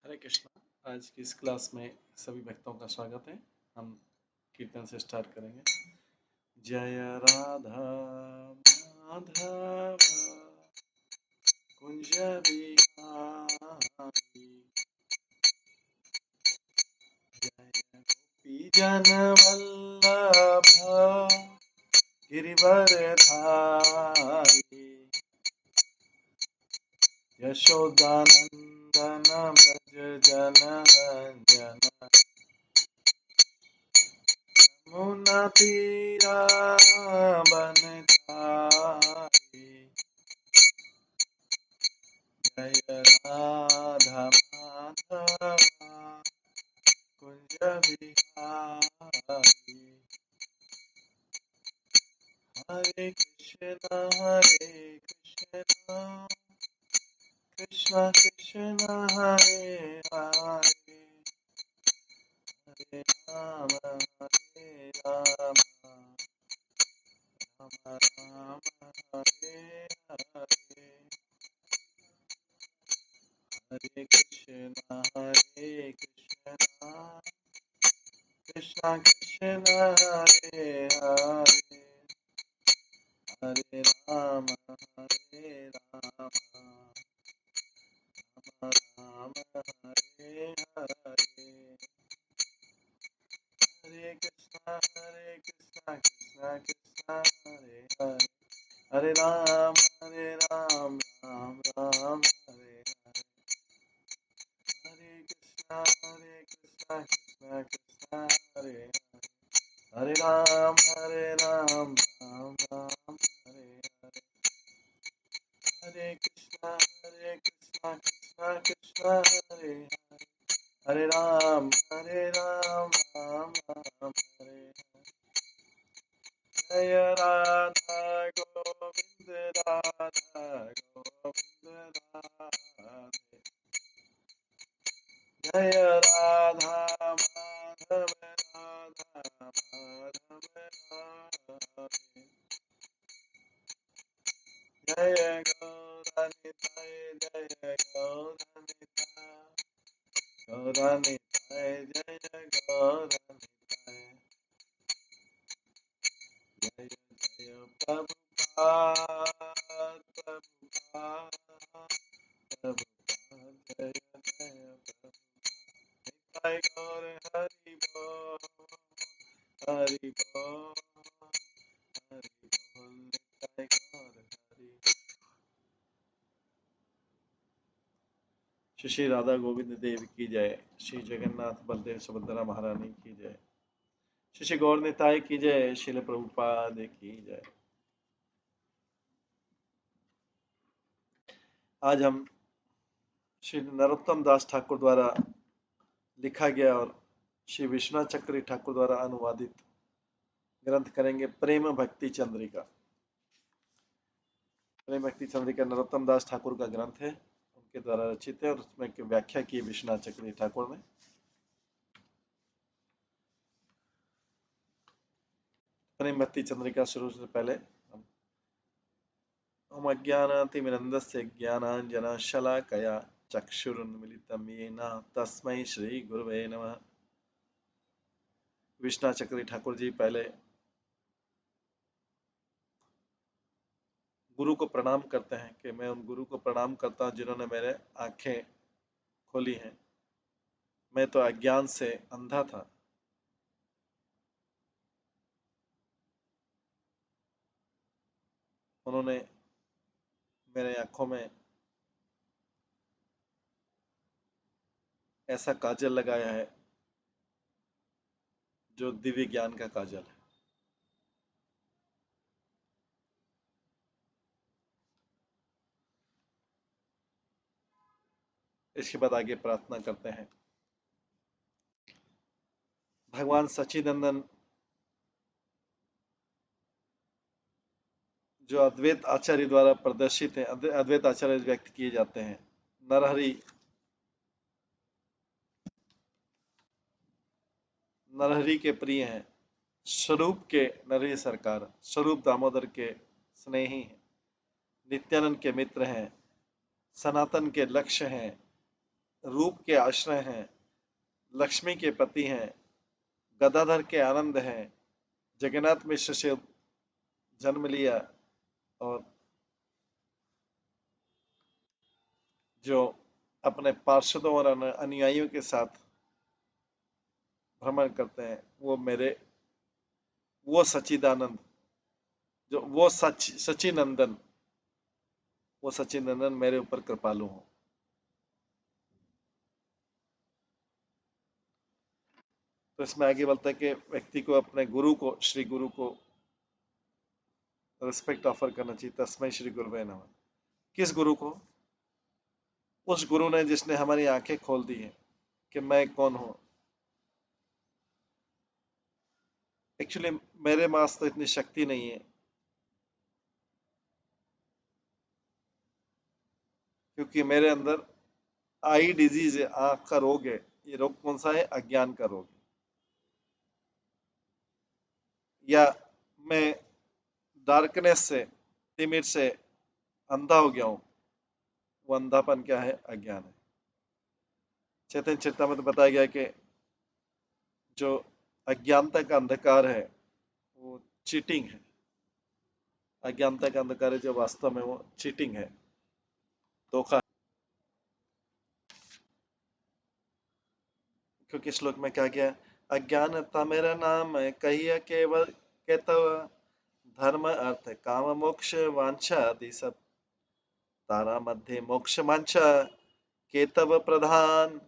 हरे कृष्णा। आज की इस क्लास में सभी भक्तों का स्वागत है। हम कीर्तन से स्टार्ट करेंगे। जय राधा माधव कुंज बिहारी, जय गोपी जन वल्लभ गिरिवरधारी, यशोदानंदन ब्रज जन रंजन, यमुना तीरा बनतारी, जय राधा माधव कुंज बिहारी। हरे कृष्ण कृष्ण कृष्ण हरे हरे, हरे राम राम राम हरे हरे। हरे कृष्ण कृष्ण कृष्ण हरे हरे, हरे राम राम राम हरे हरे। हरे कृष्ण कृष्ण कृष्ण हरे हरे, हरे राम राम राम हरे हरे। हरे कृष्ण कृष्ण कृष्ण हरे हरे, हरे राम राम राम हरे हरे। हरे कृष्ण कृष्ण कृष्ण हरे हरे, हरे राम राम राम हरे हरे। जय राधा गोविंद राधा गोविंद राधे, जय राधा माधव राधा माधव राधे, जय गौरनिताय जय गौरनिताय, गौरनिताय जय गौरनिताय, जय जय प्रभुपाद प्रभुपाद प्रभुपाद, जय जय प्रभुपाद। निताय गौर हरि बोल, हरि बोल, हरि बोल, निताय गौर हरि। श्री राधा गोविंद देव की जय, श्री जगन्नाथ बलदेव सुभद्रा महारानी की जय, श्री गौर निताय की जय, श्रील प्रभुपाद की जय। आज हम श्री नरोत्तम दास ठाकुर द्वारा लिखा गया और श्री विश्वनाथ चक्रवर्ती ठाकुर द्वारा अनुवादित ग्रंथ करेंगे प्रेम भक्ति चंद्रिका। प्रेम भक्ति चंद्रिका नरोत्तम दास ठाकुर का ग्रंथ है, उनके द्वारा रचित है और उसमें व्याख्या की विश्वनाथ चक्रवर्ती ठाकुर ने। प्रेम भक्ति चंद्रिका शुरू से पहले ओम अज्ञानातिमिरन्दस्य ज्ञानाञ्जनशलाकया चक्षुरुन्मिलितं येन तस्मै श्री गुरुवे नमः। विश्वनाथ चक्रवर्ती ठाकुर जी पहले गुरु को प्रणाम करते हैं कि मैं उन गुरु को प्रणाम करता हूं जिन्होंने मेरे आंखें खोली हैं। मैं तो अज्ञान से अंधा था, उन्होंने मेरे आंखों में ऐसा काजल लगाया है जो दिव्य ज्ञान का काजल है। इसके बाद आगे प्रार्थना करते हैं। भगवान सच्चिदानंद जो अद्वैत आचार्य द्वारा प्रदर्शित है, अद्वैत आचार्य व्यक्त किए जाते हैं। नरहरि नरहरि के प्रिय हैं, स्वरूप के नरहरि सरकार, स्वरूप दामोदर के स्नेही हैं, नित्यानंद के मित्र हैं, सनातन के लक्ष्य हैं, रूप के आश्रय हैं, लक्ष्मी के पति हैं, गदाधर के आनंद हैं, जगन्नाथ मिश्र से जन्म लिया और जो अपने पार्षदों और अनुयायियों के साथ भ्रमण करते हैं, वो सच्चिदानंद, जो वो सचिनंदन, वो सचिनंदन मेरे ऊपर कृपालु हो। तो इसमें आगे बोलता है कि व्यक्ति को अपने गुरु को, श्री गुरु को रिस्पेक्ट ऑफर करना चाहिए। तस्मै श्री गुरुवे नमः। किस गुरु को? उस गुरु ने जिसने हमारी आंखें खोल दी हैं कि मैं कौन हूं। एक्चुअली मेरे पास तो इतनी शक्ति नहीं है, क्योंकि मेरे अंदर आई डिजीज है, आंख का रोग है। ये रोग कौन सा है? अज्ञान का रोग। या मैं डार्कनेस से, तिमिर से अंधा हो गया हूं। वो अंधापन क्या है? अज्ञान है। चैतन्य चरितामृत में बताया गया कि जो अज्ञानता का अंधकार है वो चीटिंग है। अज्ञानता का अंधकार है जो वास्तव में वो चीटिंग है, धोखा। क्योंकि श्लोक में क्या किया? अज्ञानता मेरा नाम है, कहिए केवल केतव, धर्म अर्थ काम मोक्ष वांछा आदि सब, तारा मध्य मोक्ष वांछा केतव प्रधान,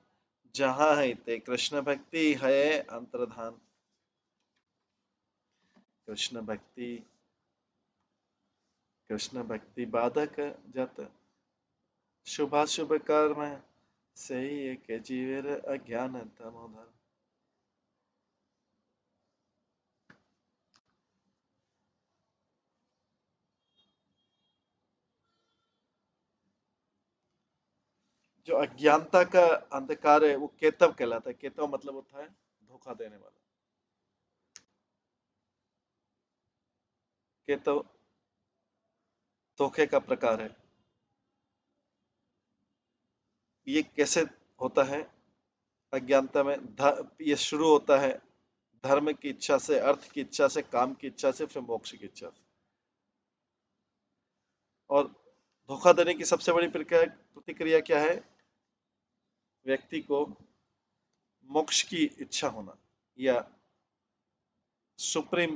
जहाँ है ते कृष्ण भक्ति है अंतर्धान। कृष्ण भक्ति, कृष्ण भक्ति बाधक जत, शुभाशुभ कर्म से एक जीवेर अज्ञान तमोधर। जो अज्ञानता का अंधकार है वो केतव कहलाता है। केतव मतलब होता है धोखा देने वाला। केतव धोखे का प्रकार है। ये कैसे होता है? अज्ञानता में ये शुरू होता है धर्म की इच्छा से, अर्थ की इच्छा से, काम की इच्छा से, फिर मोक्ष की इच्छा से। और धोखा देने की सबसे बड़ी प्रतिक्रिया क्या है? व्यक्ति को मोक्ष की इच्छा होना, या सुप्रीम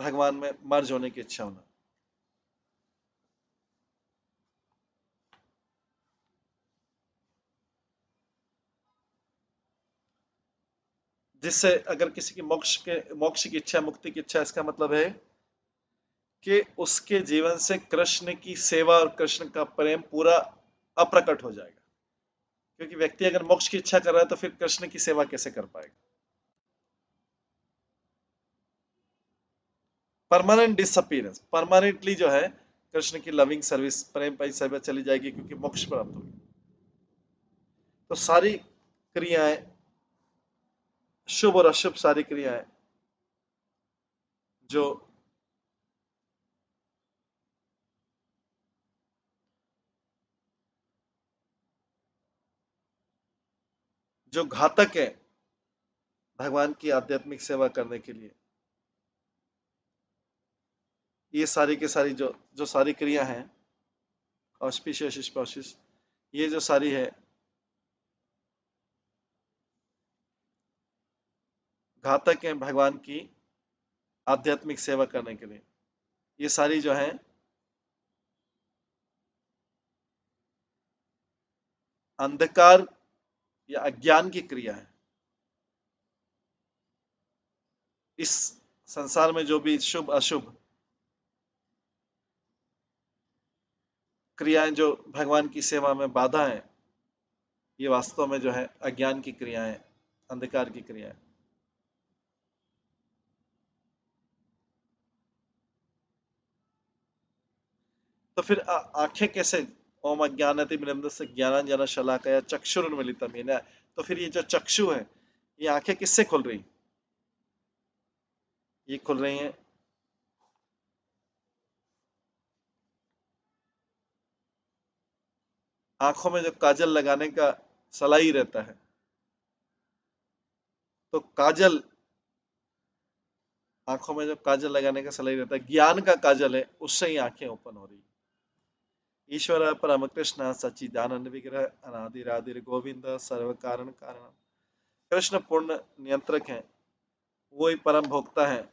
भगवान में मर्ज होने की इच्छा होना। जिससे अगर किसी की मोक्ष की इच्छा, मुक्ति की इच्छा, इसका मतलब है कि उसके जीवन से कृष्ण की सेवा और कृष्ण का प्रेम पूरा अप्रकट हो जाएगा। क्योंकि व्यक्ति अगर मोक्ष की इच्छा कर रहा है तो फिर कृष्ण की सेवा कैसे कर पाएगा? परमानेंट डिसअपीयरेंस, परमानेंटली जो है कृष्ण की लविंग सर्विस, प्रेम पाई सेवा चली जाएगी, क्योंकि मोक्ष प्राप्त होगी। तो सारी क्रियाएं, शुभ और अशुभ सारी क्रियाएं जो जो घातक है भगवान की आध्यात्मिक सेवा करने के लिए, ये सारी की सारी जो जो सारी क्रिया हैं, ऑस्पिशियस, ये जो सारी है घातक है भगवान की आध्यात्मिक सेवा करने के लिए। ये सारी जो है अंधकार या अज्ञान की क्रिया है। इस संसार में जो भी शुभ अशुभ क्रियाएं जो भगवान की सेवा में बाधा है, ये वास्तव में जो है अज्ञान की क्रियाएं, अंधकार की क्रियाएं। तो फिर आंखें कैसे? ओम अज्ञानतिमिरन्दस्य ज्ञानांजन शलाकया चक्षुरुन्मीलितम् येन। तो फिर ये जो चक्षु है, ये आंखें किससे खुल रही? ये खुल रही हैं आंखों में जो काजल लगाने का सलाह ही रहता है, तो काजल, आंखों में जो काजल लगाने का सलाह ही रहता है, ज्ञान का काजल है, उससे ही आंखें ओपन हो रही। ईश्वर परम कृष्ण सच्चिदानंद विग्रह अनादिरादिर गोविंद सर्व कारण कारण। कृष्ण पूर्ण नियंत्रक हैं, वो ही परम भोक्ता हैं।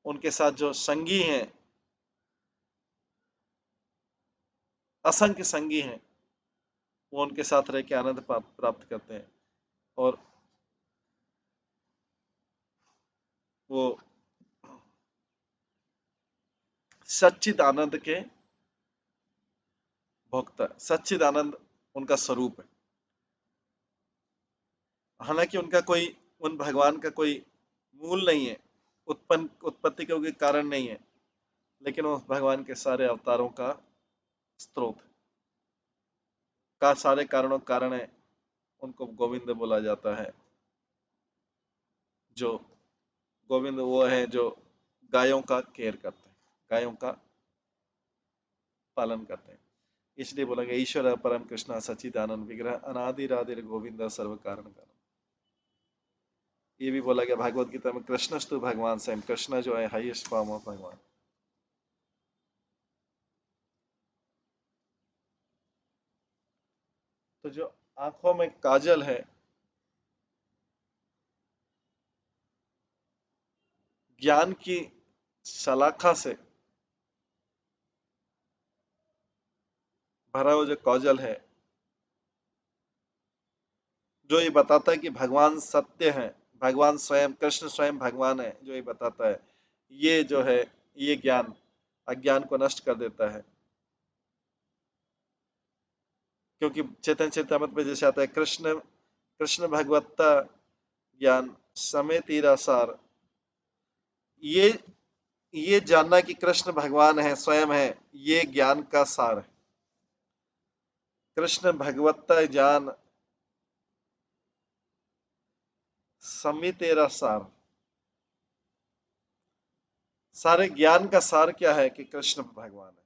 उनके साथ जो संगी हैं, असंख्य संगी हैं, वो उनके साथ रह के आनंद प्राप्त करते हैं, और वो सच्चिद आनंद के भोक्ता, सच्चिद आनंद उनका स्वरूप है। हालांकि उनका कोई, उन भगवान का कोई मूल नहीं है, उत्पत्ति का कोई कारण नहीं है, लेकिन वो भगवान के सारे अवतारों का स्रोत का, सारे कारणों कारण है। उनको गोविंद बोला जाता है। जो गोविंद वो है जो गायों का केयर करते हैं, गायों का पालन करते हैं। इसलिए बोला गया ईश्वर परम कृष्ण सच्चिदानंद विग्रह अनादि राधि गोविंद सर्व कारण कारण। ये भी बोला गया भागवत गीता में, कृष्णस्तु भगवान स्वयं, कृष्ण जो है हाईएस्ट फॉर्म ऑफ भगवान। तो जो आंखों में काजल है, ज्ञान की शलाखा से भरा हुआ जो काजल है, जो ये बताता है कि भगवान सत्य है, भगवान स्वयं, कृष्ण स्वयं भगवान है, जो ये बताता है, ये जो है, ये ज्ञान अज्ञान को नष्ट कर देता है। क्योंकि चैतन्य चेतामृत में जैसे आता है, कृष्ण कृष्ण भगवत्ता ज्ञान समेत हीरा सार। ये ये जानना कि कृष्ण भगवान है, स्वयं है, ये ज्ञान का सार है। कृष्ण भगवत्ता ज्ञान समेत तेरा सार। सारे ज्ञान का सार क्या है कि कृष्ण भगवान है।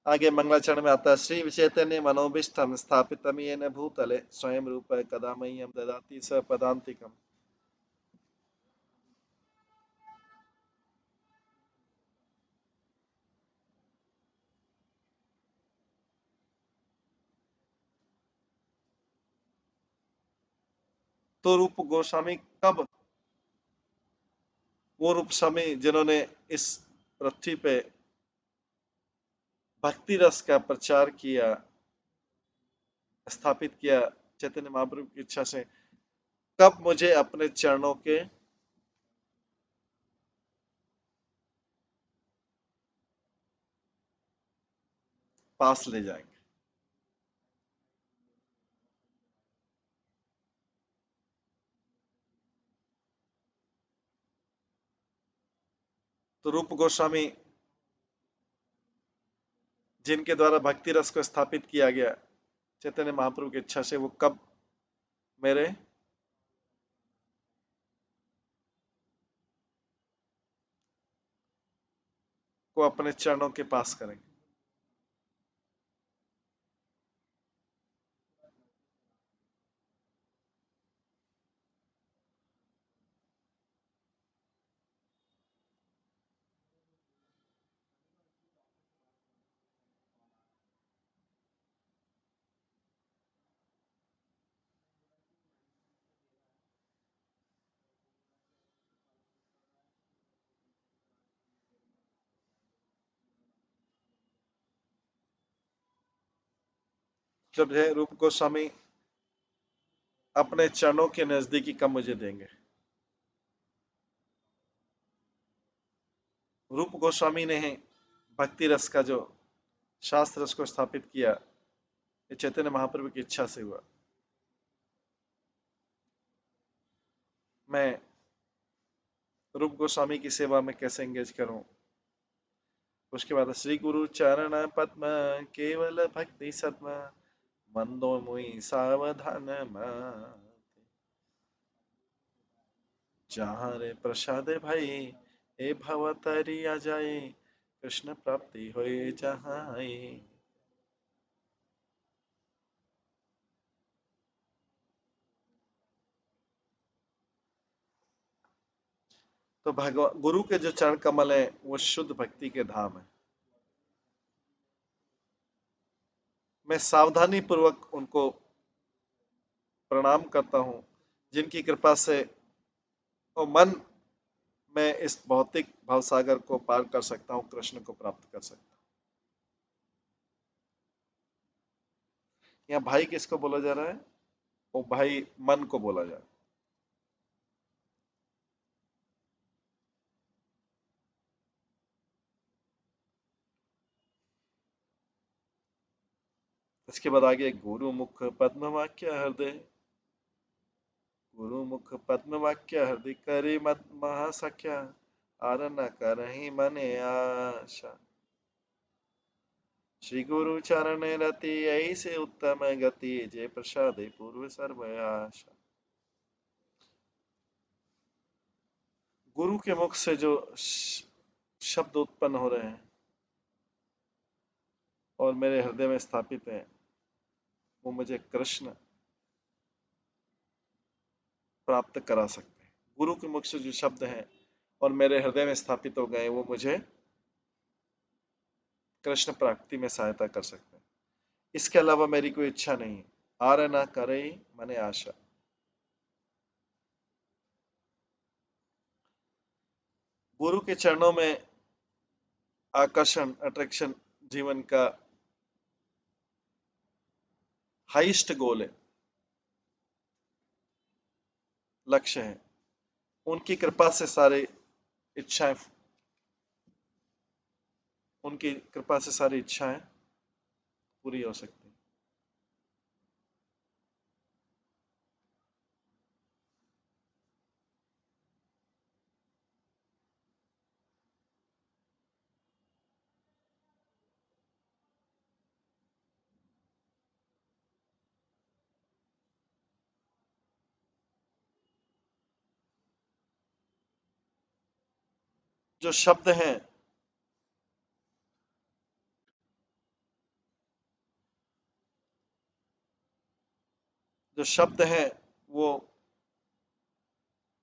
आगे मंगलाचरण में आता है, श्री चैतन्य मनोभिष्टम स्थापितम येन भूतले स्वयं रूप कदा मह्यम ददाति स पदान्तिकम। तो रूप गोस्वामी कब, वो रूप स्वामी जिन्होंने इस पृथ्वी पे भक्ति रस का प्रचार किया, स्थापित किया चैतन्य महाप्रभु की इच्छा से, कब मुझे अपने चरणों के पास ले जाएंगे। तो रूप गोस्वामी जिनके द्वारा भक्ति रस को स्थापित किया गया चैतन्य महाप्रभु की इच्छा से, वो कब मेरे को अपने चरणों के पास करेंगे। जब है रूप गोस्वामी अपने चरणों के नजदीकी कब मुझे देंगे। रूप गोस्वामी ने भक्ति रस का जो शास्त्र रस को स्थापित किया, ये चैतन्य महाप्रभु की इच्छा से हुआ। मैं रूप गोस्वामी की सेवा में कैसे एंगेज करूं। उसके बाद श्री गुरु चरण पद्म केवल भक्ति सत्म मंदो मुई सावधान जहाँ रे प्रसादे भाई ए भव तरी आ जाए कृष्ण प्राप्ति होए जहाँ। तो भगवान गुरु के जो चरण कमल है वो शुद्ध भक्ति के धाम है। मैं सावधानी पूर्वक उनको प्रणाम करता हूँ, जिनकी कृपा से वो मन में इस भौतिक भवसागर को पार कर सकता हूँ, कृष्ण को प्राप्त कर सकता हूँ। यहाँ भाई किसको बोला जा रहा है? वो भाई मन को बोला जा रहा है। इसके बाद आगे गुरु मुख पद्म वाक्य हृदय, गुरु मुख पद्म वाक्य हृदय करे मत महासख्या, आर न करहि मने आशा। श्री गुरु चरण रति ऐसे उत्तम गति, जय प्रसाद पूर्व सर्व आशा। गुरु के मुख से जो शब्द उत्पन्न हो रहे हैं और मेरे हृदय में स्थापित हैं, वो मुझे कृष्ण प्राप्त करा सकते हैं। गुरु के मुख से जो शब्द हैं और मेरे हृदय में स्थापित हो गए, वो मुझे कृष्ण प्राप्ति में सहायता कर सकते हैं। इसके अलावा मेरी कोई इच्छा नहीं है। आर ना करे मने आशा। गुरु के चरणों में आकर्षण, अट्रैक्शन जीवन का हाईएस्ट गोल है, लक्ष्य है। उनकी कृपा से सारी इच्छाएं, उनकी कृपा से सारी इच्छाएं पूरी हो सकती हैं। जो शब्द हैं, जो शब्द हैं, वो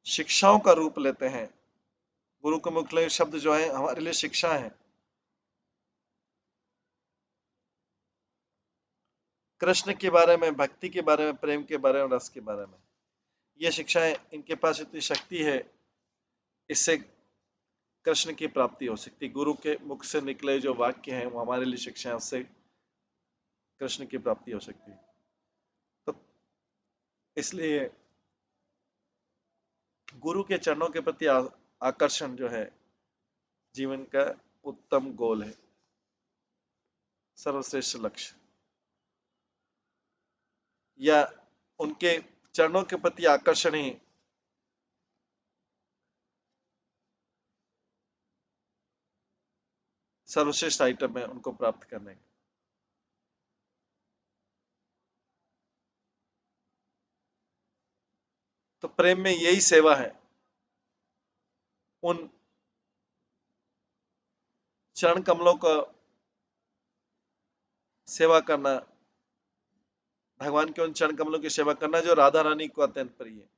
शिक्षाओं का रूप लेते हैं। गुरु के मुख शब्द जो है हमारे लिए शिक्षा है। कृष्ण के बारे में, भक्ति के बारे में, प्रेम के बारे में, रस के बारे में, ये शिक्षाएं, इनके पास इतनी शक्ति है, इससे कृष्ण की प्राप्ति हो सकती है। गुरु के मुख से निकले जो वाक्य हैं वो हमारे लिए शिक्षा है, उससे कृष्ण की प्राप्ति हो सकती है। तो इसलिए गुरु के चरणों के प्रति आकर्षण जो है जीवन का उत्तम गोल है, सर्वश्रेष्ठ लक्ष्य। या उनके चरणों के प्रति आकर्षण ही सर्वश्रेष्ठ आइटम है उनको प्राप्त करने का। तो प्रेम में यही सेवा है, उन चरण कमलों का सेवा करना, भगवान के उन चरण कमलों की सेवा करना जो राधा रानी को अत्यंत प्रिय है।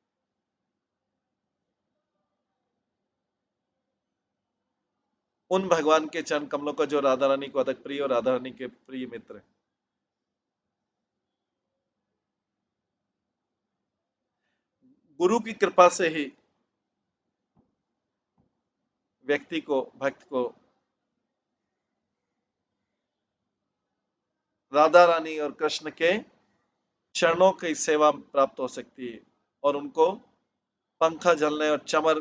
उन भगवान के चरण कमलों का जो राधा रानी को अधिक प्रिय और राधा रानी के प्रिय मित्र है। गुरु की कृपा से ही व्यक्ति को, भक्त को राधा रानी और कृष्ण के चरणों की सेवा प्राप्त हो सकती है और उनको पंखा झलने और चमर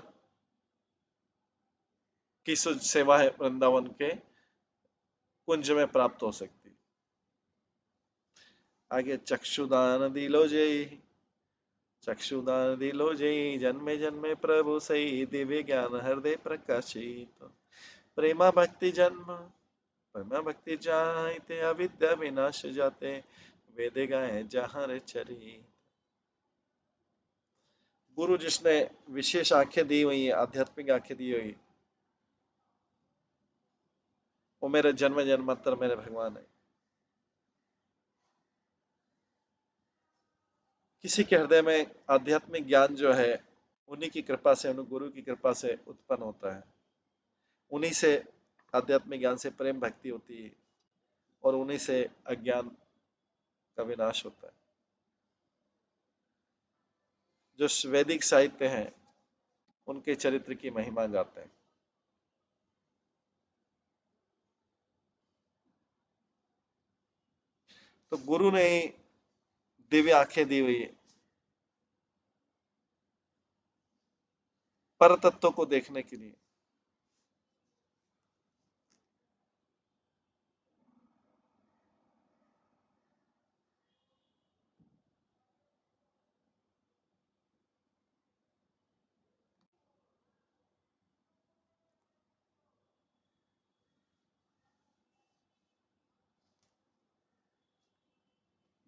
की सेवा है वृंदावन के कुंज में प्राप्त हो सकती है। आगे चक्षुदान दिलो जय, चक्षुदान दिलो जय, जन्मे जन्मे प्रभु सही, दिव्य ज्ञान हृदय प्रकाशित, प्रेमा भक्ति जन्म, प्रेमा भक्ति जाते, अविद्या विनाश जाते, वेद गाए जहाँ रे चरी। गुरु जिसने विशेष आंखें दी हुई है, आध्यात्मिक आंखें दी हुई, वो मेरे जन्म जन्मांतर मेरे भगवान है। किसी के हृदय में आध्यात्मिक ज्ञान जो है, उन्हीं की कृपा से, उन गुरु की कृपा से उत्पन्न होता है। उन्हीं से आध्यात्मिक ज्ञान से प्रेम भक्ति होती है, और उन्हीं से अज्ञान का विनाश होता है। जो वैदिक साहित्य हैं, उनके चरित्र की महिमा गाते हैं। तो गुरु ने ही दिव्य आंखें दी हुई है पर तत्व को देखने के लिए।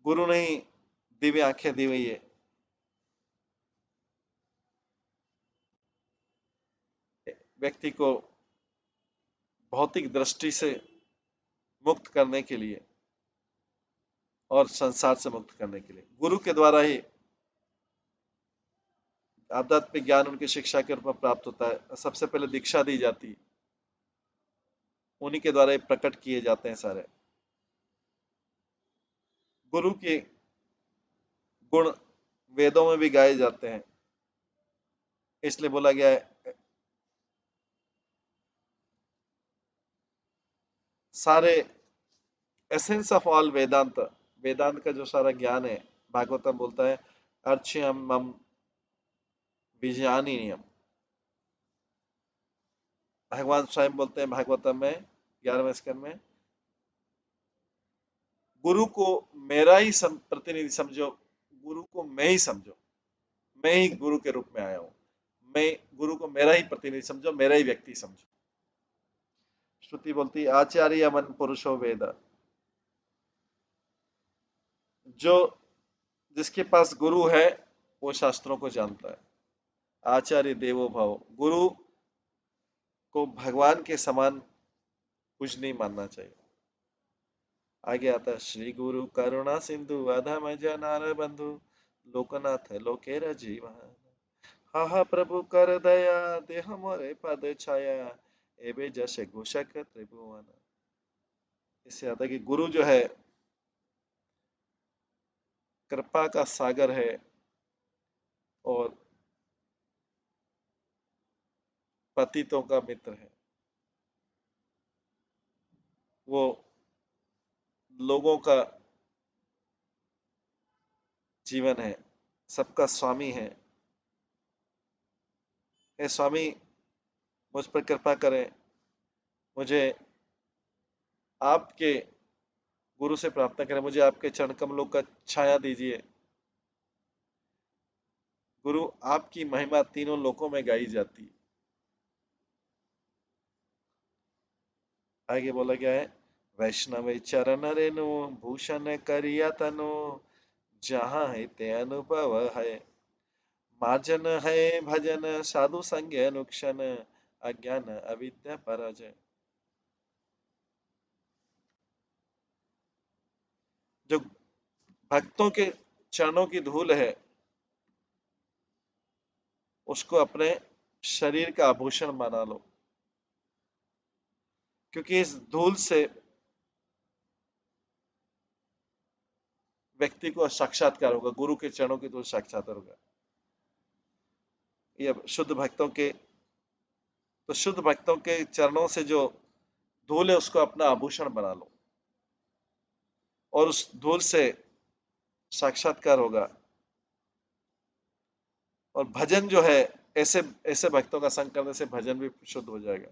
गुरु ने ही दिव्य आंखें दी हुई है व्यक्ति को भौतिक दृष्टि से मुक्त करने के लिए और संसार से मुक्त करने के लिए। गुरु के द्वारा ही आध्यात्मिक ज्ञान उनकी शिक्षा के रूप में प्राप्त होता है। सबसे पहले दीक्षा दी जाती है, उन्हीं के द्वारा ही प्रकट किए जाते हैं सारे। गुरु के गुण वेदों में भी गाए जाते हैं, इसलिए बोला गया है सारे एसेंस ऑफ ऑल वेदांत, वेदांत का जो सारा ज्ञान है, भागवतम बोलता है अर्च्यम मम बीजानीयम। भगवान स्वयं बोलते हैं भागवतम में 11वें स्कंद में, गुरु को मेरा ही प्रतिनिधि समझो, गुरु को मैं ही समझो, मैं ही गुरु के रूप में आया हूं। मैं गुरु को मेरा ही प्रतिनिधि समझो, मेरा ही व्यक्ति समझो। श्रुति बोलती है आचार्य मन पुरुषो वेद। जो जिसके पास गुरु है वो शास्त्रों को जानता है। आचार्य देवो भव, गुरु को भगवान के समान कुछ नहीं मानना चाहिए। आगे आता है श्री गुरु करुणा सिंधु अधम जनार बंधु लोकनाथ लोकेर जीवन। हा हा प्रभु कर दया देह मोरे पद छाया एबे जैसे घोषक त्रिभुवन। इससे आता है कि गुरु जो है कृपा का सागर है और पतितों का मित्र है। वो लोगों का जीवन है, सबका स्वामी है। हे स्वामी, मुझ पर कृपा करें, मुझे आपके गुरु से प्रार्थना करें, मुझे आपके चरण कमलों का छाया दीजिए। गुरु आपकी महिमा तीनों लोकों में गाई जाती है। आगे बोला गया है वैष्णव चरण रेणु भूषण करिया तनु जहाँ है ते अनुभव है मार्जन है भजन साधु संग अनुक्षण अज्ञान अविद्या पराजय। जो भक्तों के चरणों की धूल है, उसको अपने शरीर का आभूषण बना लो, क्योंकि इस धूल से व्यक्ति को साक्षात्कार होगा। गुरु के चरणों की धूल साक्षात्कार होगा। ये शुद्ध भक्तों के, तो शुद्ध भक्तों के चरणों से जो धूल है उसको अपना आभूषण बना लो, और उस धूल से साक्षात्कार होगा। और भजन जो है, ऐसे ऐसे भक्तों का संग करने से भजन भी शुद्ध हो जाएगा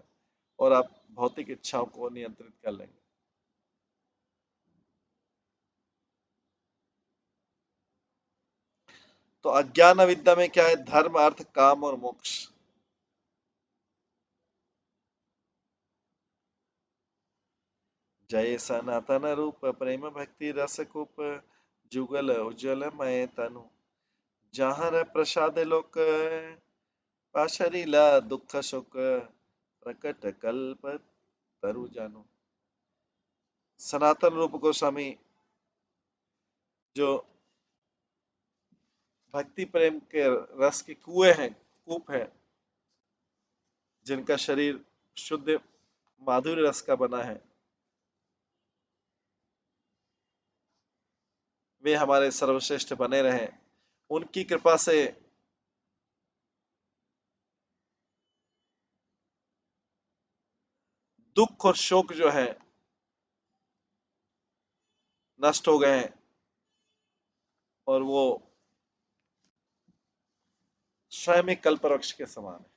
और आप भौतिक इच्छाओं को नियंत्रित कर लेंगे। तो अज्ञान अविद्या में क्या है? धर्म अर्थ काम और मोक्ष। जय सनातन रूप प्रेम भक्ति रस कूप जुगल उज्जवल मय तनु जहाँ प्रसाद लोक पाशरीला दुख सुख प्रकट कल्प तरु जानो। सनातन रूप गोस्वामी जो भक्ति प्रेम के रस के कुएं हैं, कूप है, जिनका शरीर शुद्ध माधुर्य रस का बना है, वे हमारे सर्वश्रेष्ठ बने रहें। उनकी कृपा से दुख और शोक जो है नष्ट हो गए हैं और वो स्वयं एक कल्पवृक्ष के समान है।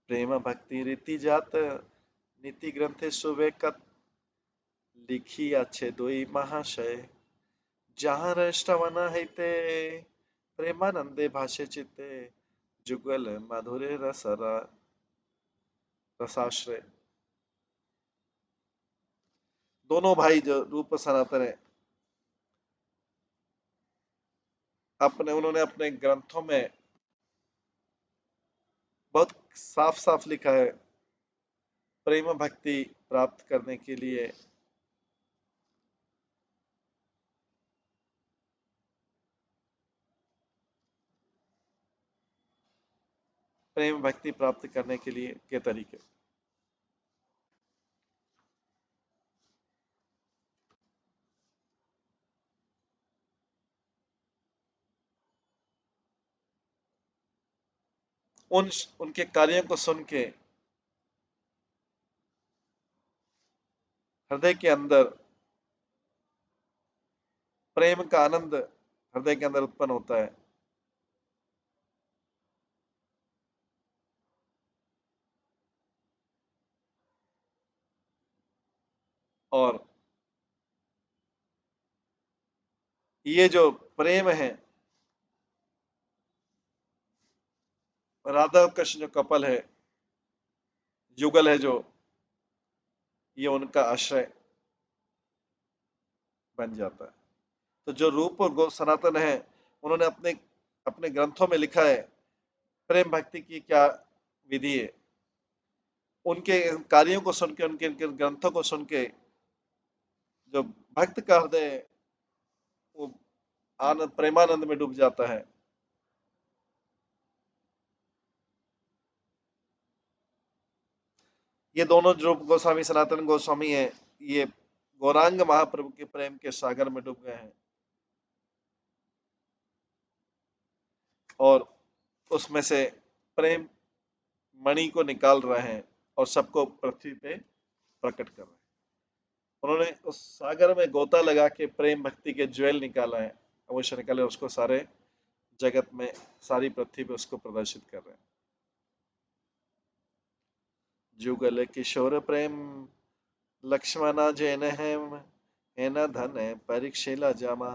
प्रेम भक्ति रीति जात नीति ग्रंथे सुवेकत लिखी अच्छे दोई महाशय जहाँ रष्टवन हैते प्रेमानंदे भाषे चित्ते जुगल मधुरे रसाश्रय। दोनों भाई जो रूप सनातन है, उन्होंने अपने ग्रंथों में बहुत साफ साफ लिखा है, प्रेम भक्ति प्राप्त करने के लिए प्रेम भक्ति प्राप्त करने के लिए के तरीके। उनके कार्यों को सुन के हृदय के अंदर प्रेम का आनंद हृदय के अंदर उत्पन्न होता है और ये जो प्रेम है, राधा और कृष्ण जो कपल है, युगल है, जो ये उनका आश्रय बन जाता है। तो जो रूप और गो सनातन है, उन्होंने अपने अपने ग्रंथों में लिखा है प्रेम भक्ति की क्या विधि है। उनके कार्यों को सुन के, उनके उनके ग्रंथों को सुन के जो भक्त का हृदय वो आनंद प्रेमानंद में डूब जाता है। ये दोनों रूप गोस्वामी सनातन गोस्वामी है, ये गौरांग महाप्रभु के प्रेम के सागर में डूब गए हैं और उसमें से प्रेम मणि को निकाल रहे हैं और सबको पृथ्वी पे प्रकट कर रहे हैं। उन्होंने उस सागर में गोता लगा के प्रेम भक्ति के ज्वेल निकाला है, अवश्य निकाले, उसको सारे जगत में, सारी पृथ्वी पे उसको प्रदर्शित कर रहे हैं। जुगल किशोर प्रेम लक्ष्मणा जैन हेम एन धन परीक्षिला जमा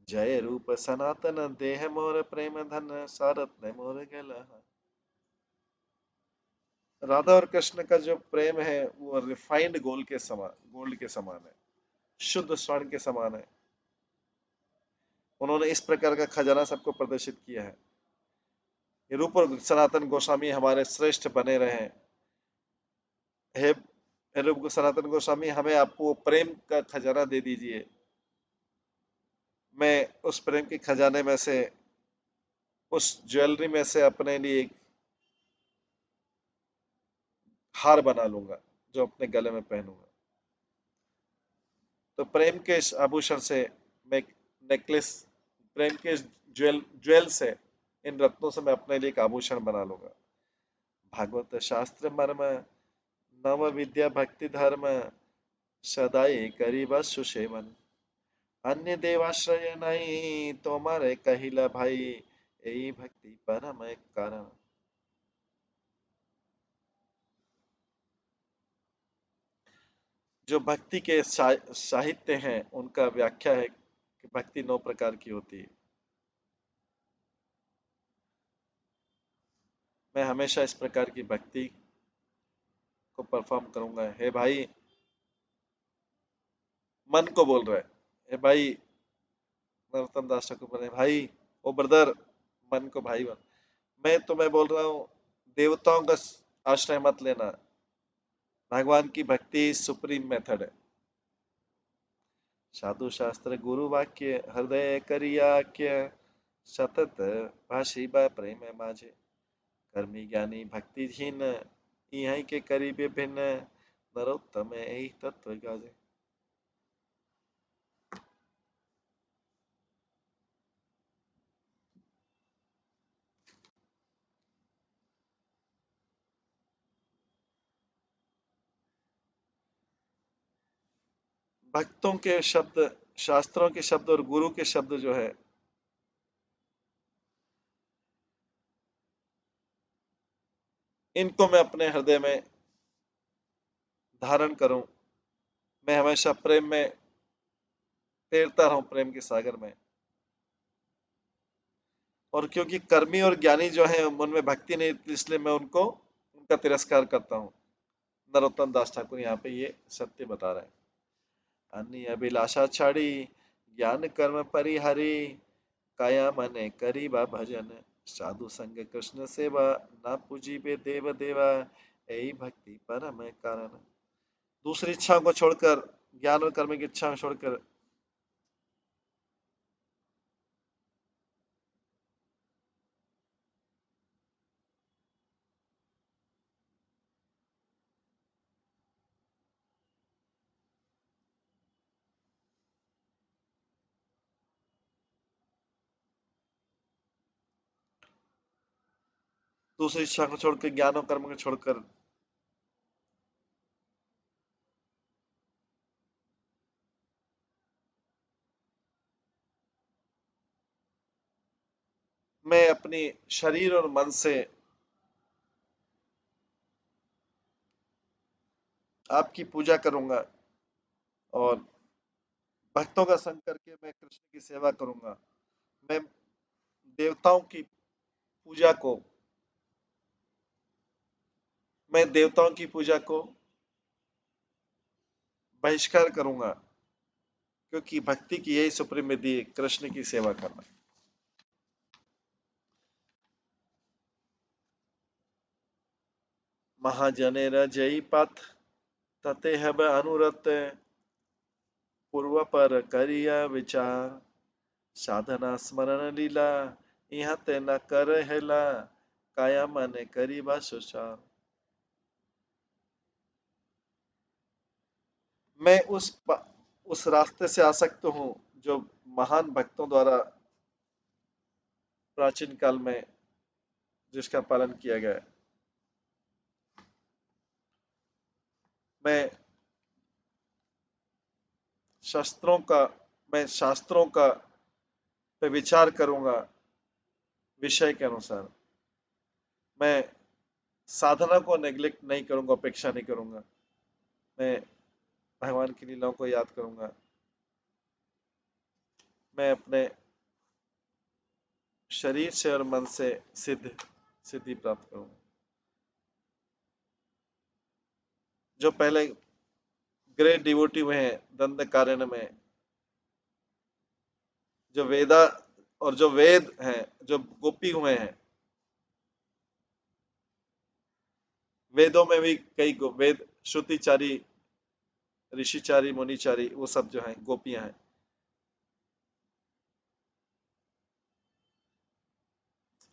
जय रूप सनातन देह मोर प्रेम धन सारत ने मोर गला। राधा और कृष्ण का जो प्रेम है वो रिफाइंड गोल्ड के समान है, शुद्ध स्वर्ण के समान है। उन्होंने इस प्रकार का खजाना सबको प्रदर्शित किया है। ये रूप और सनातन गोस्वामी हमारे श्रेष्ठ बने रहे। हे रूप सनातन गोस्वामी, हमें आपको प्रेम का खजाना दे दीजिए। मैं उस प्रेम के खजाने में से, उस ज्वेलरी में से अपने लिए एक हार बना लूंगा जो अपने गले में पहनूंगा। तो प्रेम के इस आभूषण से मैं नेकलेस, प्रेम के ज्वेल से, इन रत्नों से मैं अपने लिए एक आभूषण बना लूंगा। भागवत शास्त्र मर्म नव विद्या भक्ति धर्म सदाई करीब सुसेवन अन्य देवाश्रय नहीं तुम्हारे कहिला भाई यही भक्ति परम कारण। जो भक्ति के साहित्य हैं उनका व्याख्या है कि भक्ति 9 प्रकार की होती है। मैं हमेशा इस प्रकार की भक्ति को परफॉर्म करूंगा। हे भाई, मन को बोल रहा है, हे भाई, नरोत्तम दास ठाकुर बोल रहे हैं, भाई, ओ ब्रदर, मन को भाई बन। मैं तुम्हें बोल रहा हूँ, देवताओं का आश्रय मत लेना। भगवान की भक्ति सुप्रीम मेथड है। साधु शास्त्र गुरु वाक्य हृदय करियाक्य सतत भाषी बा प्रेम माझे कर्मी ज्ञानी भक्तिहीन इहीं के करीबे भिन्न नरोत्तम यही तत्व गाजे। भक्तों के शब्द, शास्त्रों के शब्द और गुरु के शब्द जो है, इनको मैं अपने हृदय में धारण करूं। मैं हमेशा प्रेम में तैरता रहूं, प्रेम के सागर में। और क्योंकि कर्मी और ज्ञानी जो है उनमें भक्ति नहीं, इसलिए मैं उनको उनका तिरस्कार करता हूँ। नरोत्तम दास ठाकुर यहाँ पे ये सत्य बता रहे हैं। अन्य अभिलाषा छाड़ी ज्ञान कर्म परिहरी काया मने करी बा भजन साधु संग कृष्ण सेवा ना पूजी बे देव देवा यही भक्ति परम कारण। दूसरी इच्छाओं को छोड़कर, ज्ञान और कर्म की इच्छा छोड़कर, दूसरी इच्छा को छोड़कर, ज्ञान और कर्म को छोड़कर मैं अपनी शरीर और मन से आपकी पूजा करूंगा और भक्तों का संग करके मैं कृष्ण की सेवा करूंगा। मैं देवताओं की पूजा को मैं देवताओं की पूजा को बहिष्कार करूंगा, क्योंकि भक्ति की यही सुप्रीम विधि है, कृष्ण की सेवा करना। महाजनेर जयी पथ तते हब अनुरत पूर्व पर करिया विचार साधना स्मरण लीला यहाँ ते न कर हेला काया मन करीबा सुचार। मैं उस रास्ते से आसक्त हूँ जो महान भक्तों द्वारा प्राचीन काल में जिसका पालन किया गया है। मैं शास्त्रों का मैं शास्त्रों का पे विचार करूंगा, विषय के अनुसार। मैं साधना को नेग्लेक्ट नहीं करूंगा, अपेक्षा नहीं करूंगा। मैं भगवान की लीलाओं को याद करूंगा। मैं अपने शरीर से और मन से सिद्धि प्राप्त करूंगा। जो पहले ग्रेट डिवोटी हुए हैं दंडकारण्य में, जो वेदा और जो वेद हैं, जो गोपी हुए हैं, वेदों में भी कई वेद श्रुतिचारी, ऋषिचारी, मुनिचारी, वो सब जो हैं गोपियां हैं।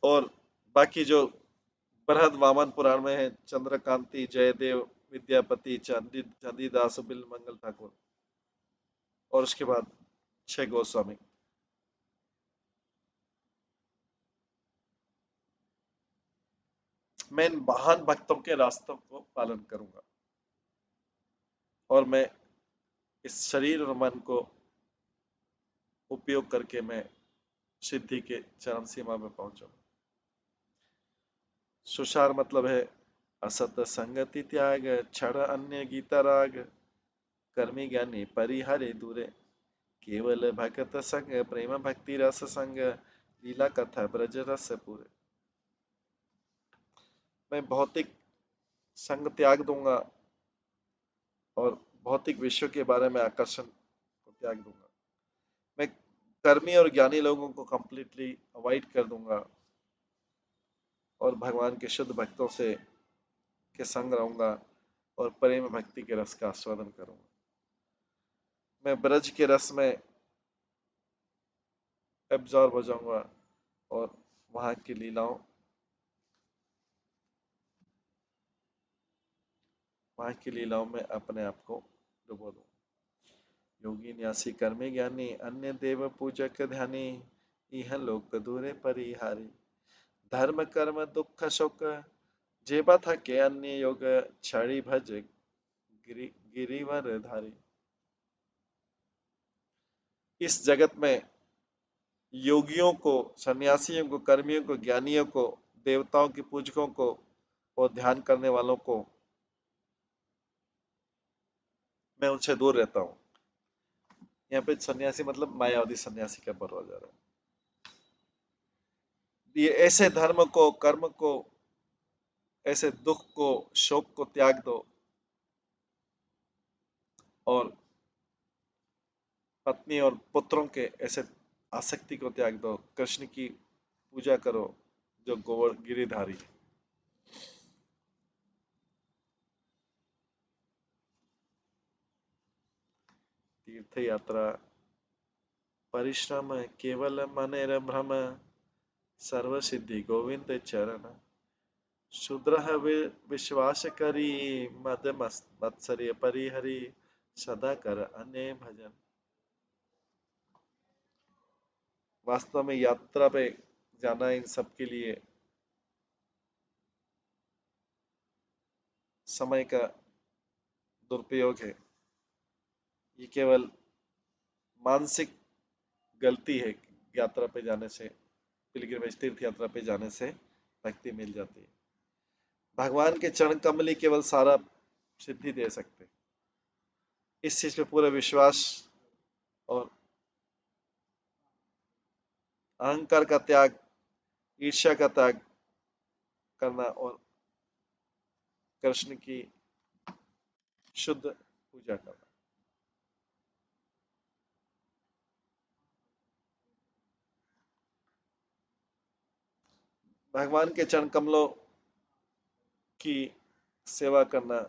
और बाकी जो बृहद वामन पुराण में है, चंद्रकांति, जयदेव, विद्यापति, चंडीदास, बिल मंगल ठाकुर, और उसके बाद छह गोस्वामी। मैं इन महान भक्तों के रास्तों को पालन करूंगा और मैं इस शरीर और मन को उपयोग करके मैं सिद्धि के चरम सीमा में पहुंचूंगा। सुशार मतलब है असत संगति त्याग क्षण अन्य गीता राग कर्मी ज्ञानी परिहरे दूरे केवल भगत संग प्रेम भक्ति रस संग लीला कथा ब्रज रस पूरे। मैं भौतिक संग त्याग दूंगा और भौतिक विश्व के बारे में आकर्षण को त्याग दूंगा। मैं कर्मी और ज्ञानी लोगों को कंप्लीटली अवॉइड कर दूंगा और भगवान के शुद्ध भक्तों से के संग रहूंगा और प्रेम भक्ति के रस का आस्वादन करूंगा। मैं ब्रज के रस में एब्जॉर्ब हो जाऊंगा और वहां की लीलाओं में अपने आप को डुबो दूं। योगी न्यासी कर्मी ज्ञानी अन्य देव पूजक ध्यानी इह लोक दूरे परिहारी धर्म कर्म दुख शोक जेबा थके अन्य योग छड़ी भज गिरिवर धारी। इस जगत में योगियों को, सन्यासियों को, कर्मियों को, ज्ञानियों को, देवताओं के पूजकों को और ध्यान करने वालों को मैं उनसे दूर रहता हूँ। यहाँ पे सन्यासी मतलब मायावादी सन्यासी का बोला जा रहा है। ये ऐसे धर्म को, कर्म को, ऐसे दुख को, शोक को त्याग दो और पत्नी और पुत्रों के ऐसे आसक्ति को त्याग दो। कृष्ण की पूजा करो जो गोवर्ध गिरिधारी है। तीर्थ यात्रा परिश्रम केवल मनेर भ्रम सर्व सिद्धि गोविंद चरण शूद्र विश्वास करी मद मत्सर्य परिहरी सदा कर अन्य भजन। वास्तव में यात्रा पे जाना इन सब के लिए समय का दुरुपयोग है। ये केवल मानसिक गलती है। यात्रा पे जाने से, पिलग्रिमेज तीर्थ यात्रा पे जाने से भक्ति मिल जाती है। भगवान के चरण कमल ही केवल सारा सिद्धि दे सकते हैं। इस चीज पे पूरा विश्वास और अहंकार का त्याग, ईर्ष्या का त्याग करना और कृष्ण की शुद्ध पूजा करना। भगवान के चरण कमलों की सेवा करना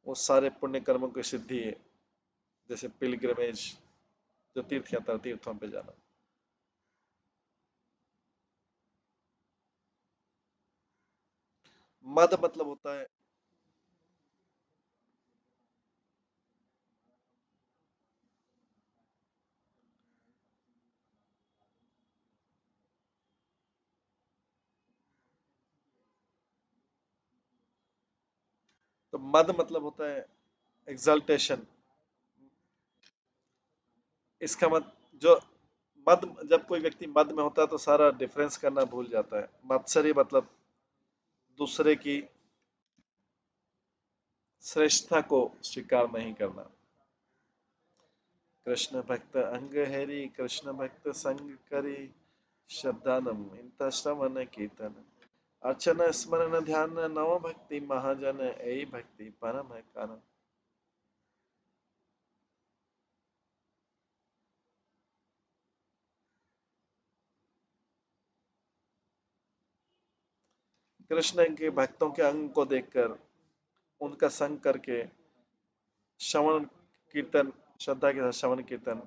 वो सारे पुण्य कर्मों की सिद्धि है। जैसे पिलग्रिमेज जो तीर्थ यात्रा, तीर्थों पे जाना। मद मतलब होता है, तो मद मतलब होता है एग्जल्टेशन। इसका मत जो मद, जब कोई व्यक्ति मद में होता है तो सारा डिफरेंस करना भूल जाता है। मत्सरी मतलब दूसरे की श्रेष्ठता को स्वीकार नहीं करना। कृष्ण भक्त अंग हेरी कृष्ण भक्त संग करी श्रद्धानम इंत श्रवण कीर्तन अर्चन स्मरण ध्यान नव भक्ति महाजन ऐ भक्ति परम है कारण। कृष्ण के भक्तों के अंग को देखकर, उनका संग करके, श्रवण कीर्तन, श्रद्धा के साथ श्रवण कीर्तन,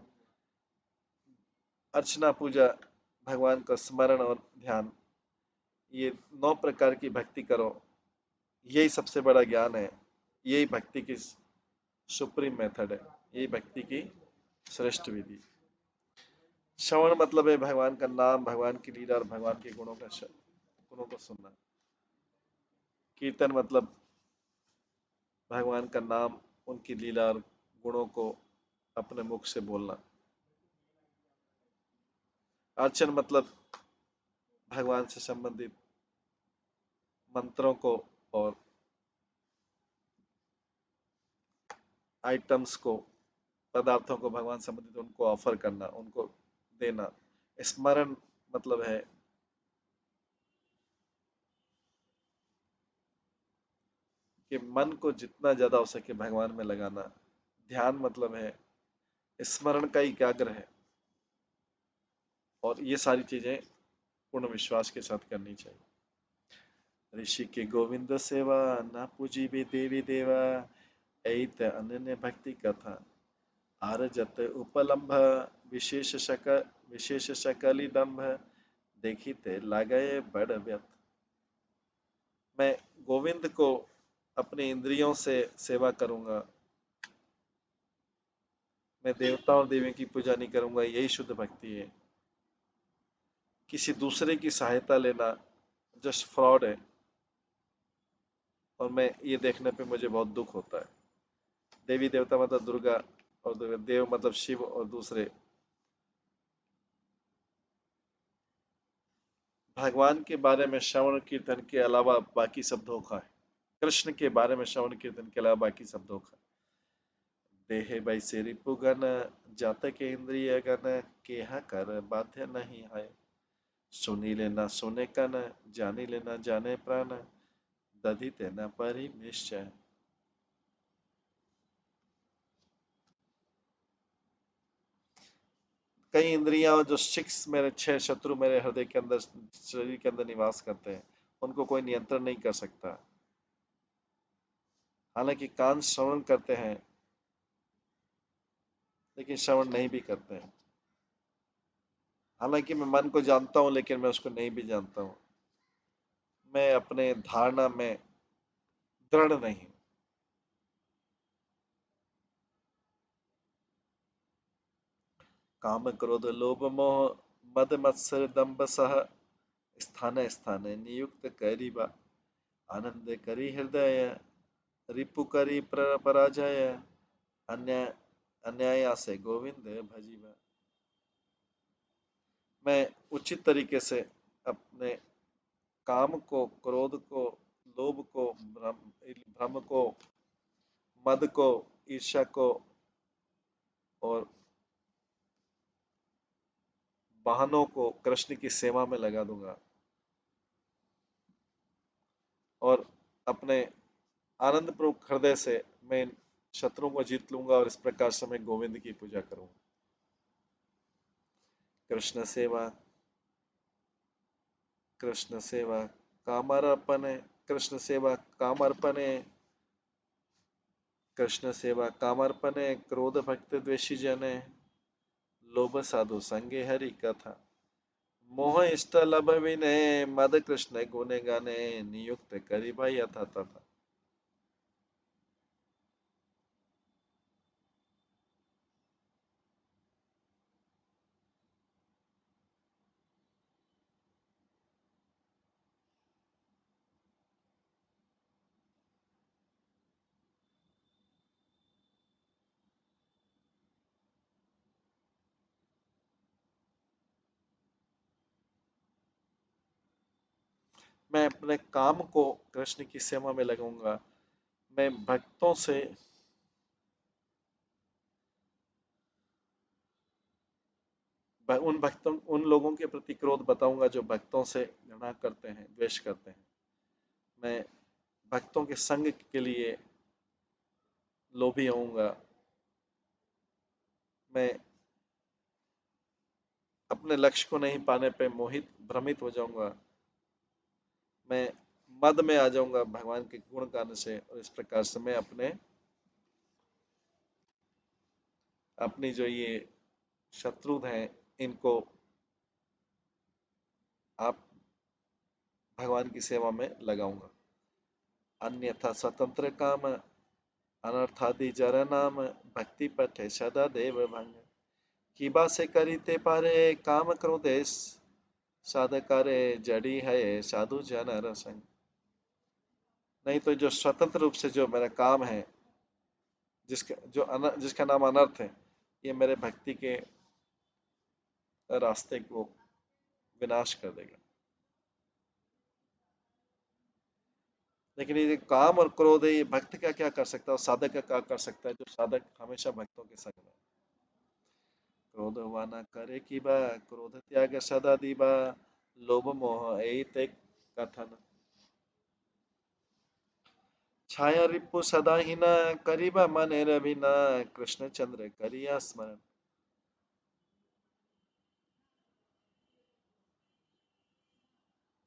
अर्चना पूजा, भगवान का स्मरण और ध्यान, ये 9 प्रकार की भक्ति करो। यही सबसे बड़ा ज्ञान है। यही भक्ति की सुप्रीम मेथड है। यही भक्ति की श्रेष्ठ विधि। श्रवण मतलब है भगवान का नाम, भगवान की लीला और भगवान के गुणों को सुनना। कीर्तन मतलब भगवान का नाम, उनकी लीला और गुणों को अपने मुख से बोलना। अर्चन मतलब भगवान से संबंधित मंत्रों को और आइटम्स को, पदार्थों को भगवान से संबंधित उनको ऑफर करना, उनको देना। स्मरण मतलब है कि मन को जितना ज्यादा हो सके भगवान में लगाना। ध्यान मतलब है स्मरण का एकाग्र है, और ये सारी चीजें पूर्ण विश्वास के साथ करनी चाहिए। ऋषि के गोविंद सेवा, ना पूजी भी देवी देवा, ऐत अनन्य भक्ति कथा, आर जत उपलम्भ, विशेष शकली दम्भ, देखी ते लागए बड़ व्यथ। मैं गोविंद को अपने इंद्रियों से सेवा करूंगा, मैं देवता और देवियों की पूजा नहीं करूंगा, यही शुद्ध भक्ति है। किसी दूसरे की सहायता लेना जस्ट फ्रॉड है, और मैं ये देखने पे मुझे बहुत दुख होता है। देवी देवता मतलब दुर्गा, और देव मतलब शिव, और दूसरे भगवान के बारे में श्रवण कीर्तन के अलावा बाकी सब धोखा है। कृष्ण के बारे में श्रवण कीर्तन के अलावा बाकी सब धोखा है। देहे बैसे रिपुगन, जात के इंद्रिय गण, केहा कर बाध्य नहीं है। सुनी लेना सुने कन, जानी लेना जाने प्राण, दधि तेना परि निश्चय। कई इंद्रियां जो सिक्स मेरे 6 शत्रु मेरे हृदय के अंदर, शरीर के अंदर निवास करते हैं, उनको कोई नियंत्रण नहीं कर सकता। हालांकि कान श्रवण करते हैं, लेकिन श्रवण नहीं भी करते हैं। हालांकि मैं मन को जानता हूं, लेकिन मैं उसको नहीं भी जानता हूं। मैं अपने धारणा में दृढ़ नहीं। काम क्रोध लोभ मोह, मद मत्सर दंभ सह, स्थान स्थान नियुक्त करीबा, आनंद करी हृदय, रिपु करी पराजय, अन्याय अन्याय से गोविंद भजीवा। मैं उचित तरीके से अपने काम को, क्रोध को, लोभ को, भ्रम को, मद को, ईर्ष्या को, और वाहनों को कृष्ण की सेवा में लगा दूंगा, और अपने आनंद प्रमुख हृदय से मैं इन शत्रुओं को जीत लूंगा, और इस प्रकार से मैं गोविंद की पूजा करूंगा। कृष्ण सेवा, कृष्ण सेवा कामार्पणे, कृष्ण सेवा कामार्पणे, कृष्ण सेवा कामार्पणे, क्रोध भक्त द्वेषी जने, लोभ साधु संगे हरि कथा, मोह इष्ट लब विनय, मद कृष्ण गुने गाने, नियुक्त करी भाई यथा तथा। मैं अपने काम को कृष्ण की सेवा में लगाऊंगा। मैं भक्तों से, उन लोगों के प्रति क्रोध बताऊंगा जो भक्तों से घृणा करते हैं, द्वेष करते हैं। मैं भक्तों के संग के लिए लोभी होऊंगा। मैं अपने लक्ष्य को नहीं पाने पे मोहित भ्रमित हो जाऊंगा। मैं मद में आ जाऊंगा भगवान के गुण गाने से, और इस प्रकार से मैं अपनी जो ये शत्रु हैं, इनको आप भगवान की सेवा में लगाऊंगा। अन्यथा स्वतंत्र काम, अनर्थादि जर नाम, भक्ति पठे सदा देव भंग, किबा से करीते पारे, काम क्रोधेश साधकारे, जड़ी है साधु जन रसंग। नहीं तो जो स्वतंत्र रूप से जो मेरा काम है, जिसका नाम अनर्थ है, ये मेरे भक्ति के रास्ते को विनाश कर देगा। लेकिन ये काम और क्रोध है, ये भक्त क्या क्या कर सकता है, और साधक क्या क्या कर सकता है, जो साधक हमेशा भक्तों के संग में। क्रोध हुआ न करे कि बा, क्रोध त्याग सदा दीबा, लोभ मोह ऐ ते कथन, छाया रिपु सदा ही न करीबा मन रवि न कृष्ण चंद्र करिया स्मरण।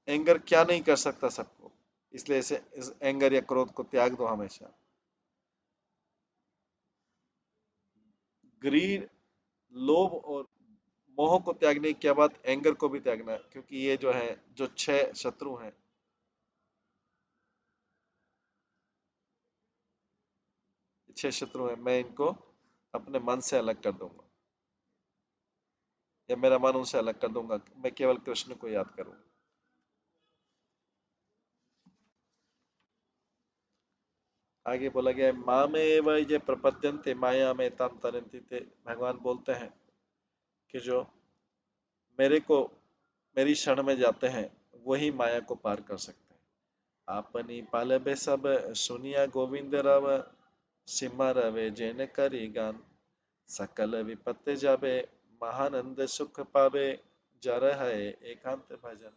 एंगर क्या नहीं कर सकता सबको, इसलिए इसे इस एंगर या क्रोध को त्याग दो हमेशा। ग्रीड, लोभ और मोह को त्यागने के बाद एंगर को भी त्यागना है, क्योंकि ये जो है, जो 6 शत्रु हैं, 6 शत्रु हैं, मैं इनको अपने मन से अलग कर दूंगा, या मेरा मन उनसे अलग कर दूंगा, मैं केवल कृष्ण को याद करूंगा। आगे बोला गया है, मामेव ये प्रपद्यन्ते माया में ताम तरन्ति ते। भगवान बोलते हैं कि जो मेरे को, मेरी शरण में जाते हैं, वही माया को पार कर सकते हैं। आपनी पालबे सब सुनिया गोविंद रव, सिम्हा रवे जैन करी गान। सकल विपत्ति जाबे, महानंद सुख पावे, जर है एकांत भजन।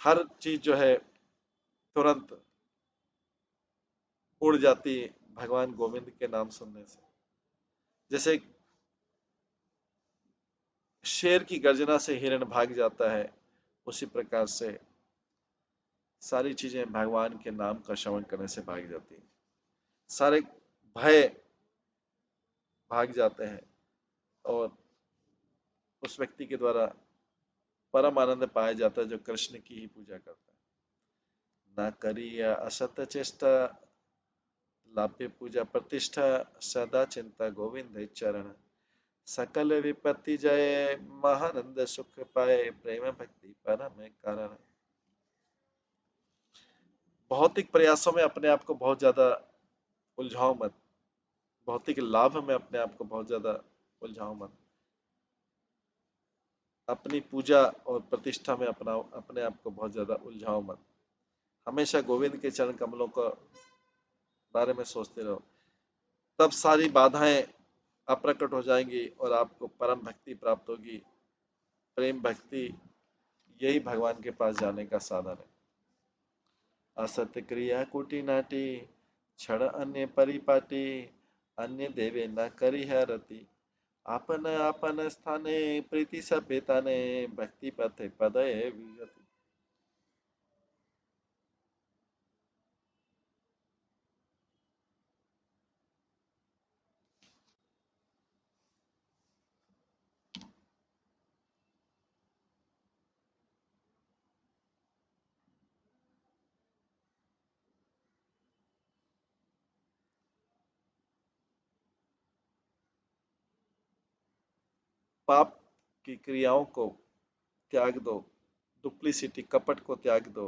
हर चीज जो है तुरंत उड़ जाती है भगवान गोविंद के नाम सुनने से। जैसे शेर की गर्जना से हिरण भाग जाता है, उसी प्रकार से सारी चीजें भगवान के नाम का श्रवण करने से भाग जाती हैं। सारे भय भाग जाते हैं, और उस व्यक्ति के द्वारा परम आनंद पाया जाता है जो कृष्ण की ही पूजा करता है। ना करिया असत चेष्टा, लाभ्य पूजा प्रतिष्ठा, सदा चिंता गोविंद चरण। सकल विपत्ति जय, महानंद सुख पाए, प्रेम भक्ति परम कारण। भौतिक प्रयासों में अपने आप को बहुत ज्यादा उलझाओ मत, भौतिक लाभ में अपने आप को बहुत ज्यादा उलझाओ मत। अपनी पूजा और प्रतिष्ठा में अपना अपने आप को बहुत ज्यादा उलझाओ मत। हमेशा गोविंद के चरण कमलों का बारे में सोचते रहो, तब सारी बाधाएं अप्रकट हो जाएंगी और आपको परम भक्ति प्राप्त होगी। प्रेम भक्ति यही भगवान के पास जाने का साधन है। असत्य क्रिया कुटी नाटी, क्षण अन्य परिपाटी, अन्य देवे न करी है रति। आपन आपन स्थाने प्रीति सभ्यता ने, भक्ति पथ पदय विगति। पाप की क्रियाओं को त्याग दो, डुप्लीसिटी कपट को त्याग दो,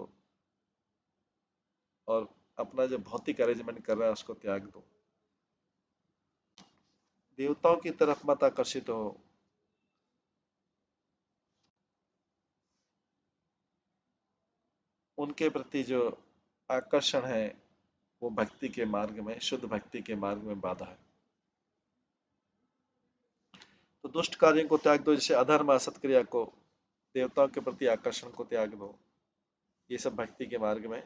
और अपना जो भौतिक अरेंजमेंट कर रहा है उसको त्याग दो। देवताओं की तरफ मत आकर्षित हो, उनके प्रति जो आकर्षण है वो भक्ति के मार्ग में, शुद्ध भक्ति के मार्ग में बाधा है। तो दुष्ट कार्यों को त्याग दो, जैसे अधर्म असत क्रिया को, देवताओं के प्रति आकर्षण को त्याग दो, ये सब भक्ति के मार्ग में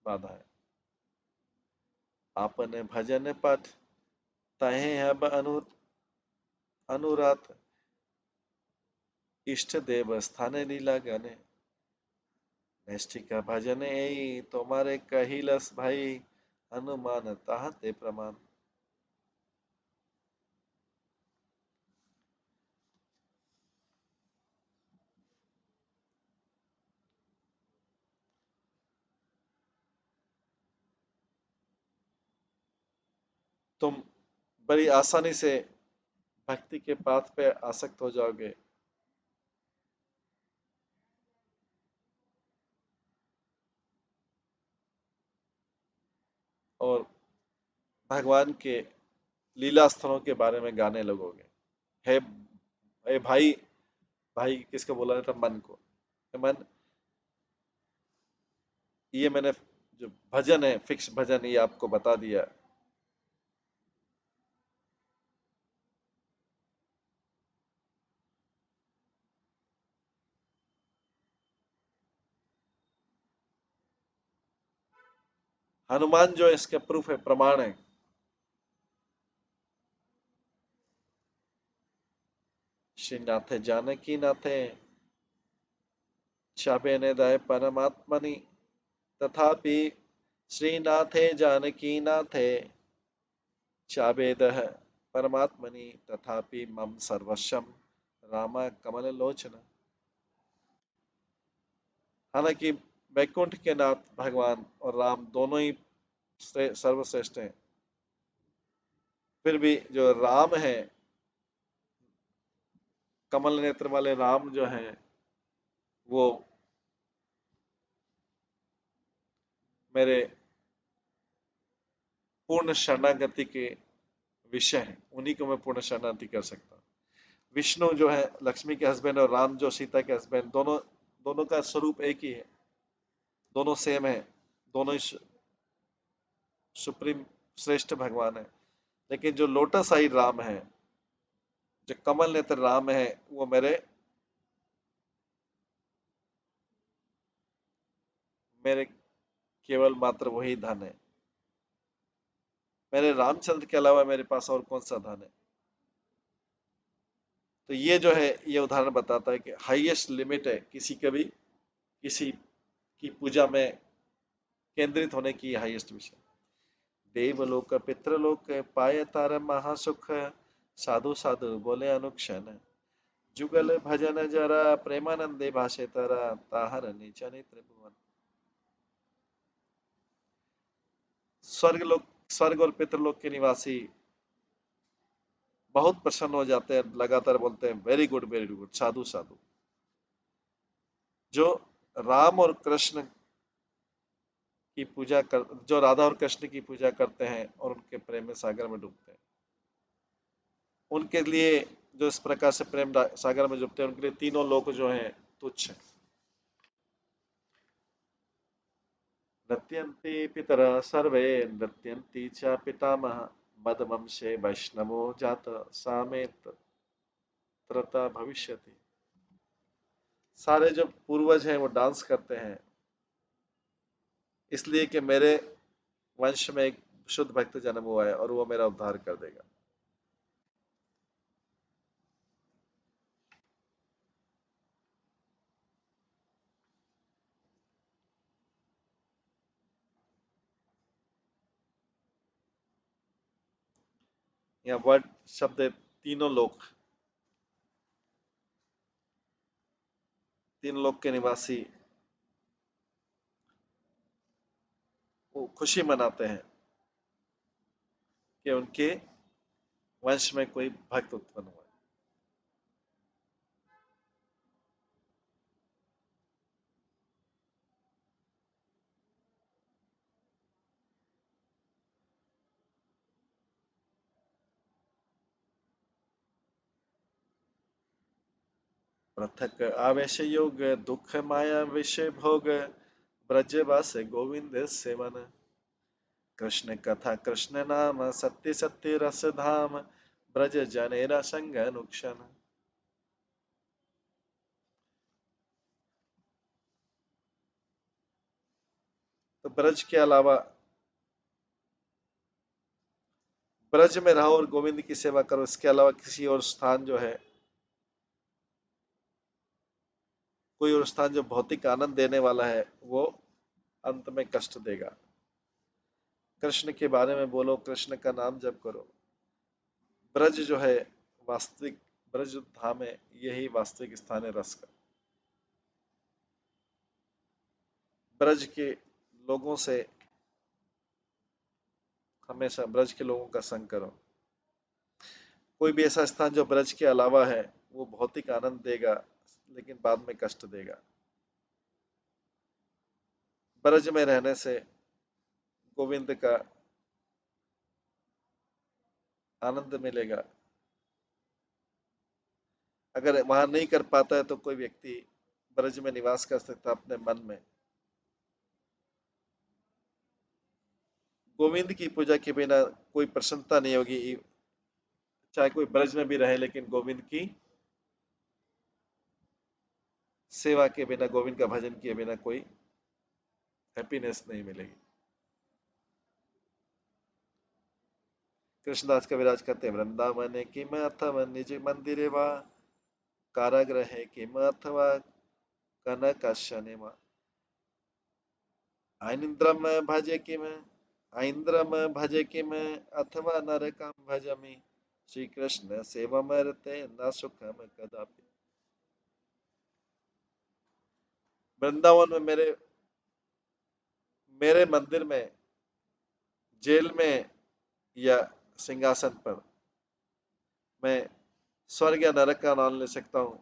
बाधा है। आपने भजन पठ, तहे अब अनुरात, इष्ट देव स्थान लीला गने। नैष्ठिका भजन यही तुम्हारे कहिलस भाई, अनुमान ताहते प्रमाण। तुम बड़ी आसानी से भक्ति के पाथ पे आसक्त हो जाओगे, और भगवान के लीला स्थलों के बारे में गाने लगोगे। हे हे भाई, भाई किसको बोला था? मन को। मन, ये मैंने जो भजन है, फिक्स भजन, ये आपको बता दिया। हनुमान जो इसके प्रूफ है, प्रमाण है। श्री नाथे जानकी नाथे चाबेने दाय परमात्मनि तथापि श्रीनाथे जानकी नाथे चाबेदः परमात्मनि तथापि मम सर्वस्वम राम कमल लोचन। हालांकि वैकुंठ के नाथ भगवान और राम दोनों ही सर्वश्रेष्ठ हैं, फिर भी जो राम है, कमल नेत्र वाले राम जो हैं, वो मेरे पूर्ण शरणागति के विषय हैं, उन्हीं को मैं पूर्ण शरणागति कर सकता हूँ। विष्णु जो है लक्ष्मी के हस्बैंड और राम जो सीता के हस्बैंड, दोनों दोनों का स्वरूप एक ही है, दोनों सेम है, दोनों ही सुप्रीम श्रेष्ठ भगवान है। लेकिन जो लोटस आई राम है, जो कमल नेत्र राम है, वो मेरे मेरे केवल मात्र वही धन है। मेरे रामचंद्र के अलावा मेरे पास और कौन सा धन है? तो ये जो है, ये उदाहरण बताता है कि हाईएस्ट लिमिट है किसी का भी, किसी की पूजा में केंद्रित होने की हाईएस्ट विषय। देवलोक पितृलोक पाए तार महासुख साधु साधु बोले अनुक्षण जुगल भजन जरा प्रेमानंदे भाषे तरा ताहर नीचने त्रिभुवन। स्वर्ग लोक, स्वर्ग और पितृलोक के निवासी बहुत प्रसन्न हो जाते हैं, लगातार बोलते हैं वेरी गुड साधु साधु। जो राम और कृष्ण की पूजा कर, जो राधा और कृष्ण की पूजा करते हैं और उनके प्रेम में सागर में डूबते हैं, उनके लिए जो इस प्रकार से प्रेम सागर में डूबते हैं, उनके लिए तीनों लोक जो हैं तुच्छ हैं। नृत्यन्ति पितरः सर्वे नृत्यन्ति च पितामह मदवंशे वैष्णवो जात सामे त्रता भविष्यति। सारे जो पूर्वज हैं वो डांस करते हैं, इसलिए कि मेरे वंश में एक शुद्ध भक्त जन्म हुआ है और वो मेरा उद्धार कर देगा। यहाँ वर्ड शब्द है तीनों लोक, तीन लोक के निवासी वो खुशी मनाते हैं कि उनके वंश में कोई भक्त उत्पन्न हुआ है। पृथक आवेश योग दुख माया विषय भोग ब्रजवास गोविंद सेवन कृष्ण कथा कृष्ण नाम सत्य सत्य रस धाम ब्रज जनेरा संग अनुक्षण। तो ब्रज के अलावा, ब्रज में रहो और गोविंद की सेवा करो, इसके अलावा किसी और स्थान जो है, कोई और स्थान जो भौतिक आनंद देने वाला है, वो अंत में कष्ट देगा। कृष्ण के बारे में बोलो, कृष्ण का नाम जप करो। ब्रज जो है वास्तविक, ब्रज धाम है, यही वास्तविक स्थान है रस का। ब्रज के लोगों से हमेशा, ब्रज के लोगों का संग करो। कोई भी ऐसा स्थान जो ब्रज के अलावा है, वो भौतिक आनंद देगा लेकिन बाद में कष्ट देगा। ब्रज में रहने से गोविंद का आनंद मिलेगा। अगर वहां नहीं कर पाता है तो कोई व्यक्ति ब्रज में निवास कर सकता है अपने मन में। गोविंद की पूजा के बिना कोई प्रसन्नता नहीं होगी, चाहे कोई ब्रज में भी रहे, लेकिन गोविंद की सेवा के बिना, गोविंद का भजन किए बिना कोई हैप्पीनेस नहीं मिलेगी। कृष्णदास कविराज कहते हैं, वृंदावन किम अथवा निज मंदिरे वा, कारागृहे किम अथवा कनकशने वा, ऐन्द्रम भजे किम, ऐन्द्रम भजे किम अथवा नरकम भजमि, श्री कृष्ण सेवमर्ते न सुखम कदापि। वृंदावन में मेरे मेरे मंदिर में, जेल में या सिंहासन पर मैं स्वर्ग या नरक का आनंद ले सकता हूँ,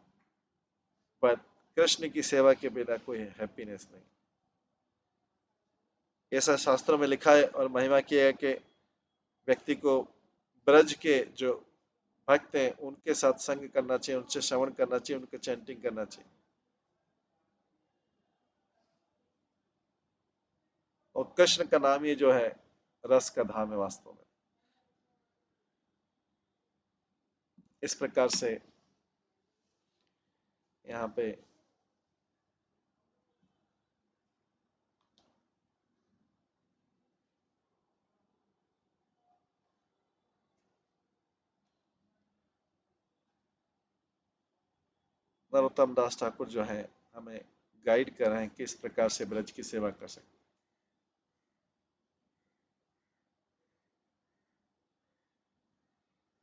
पर कृष्ण की सेवा के बिना कोई हैप्पीनेस नहीं। ऐसा शास्त्रों में लिखा है और महिमा किया है कि व्यक्ति को ब्रज के जो भक्त हैं उनके साथ संग करना चाहिए, उनसे श्रवण करना चाहिए, उनके चैंटिंग करना चाहिए। और कृष्ण का नाम ही जो है रस का धाम है वास्तव में। इस प्रकार से यहाँ पे नरोत्तम दास ठाकुर जो है हमें गाइड कर रहे हैं किस प्रकार से ब्रज की सेवा कर सकते।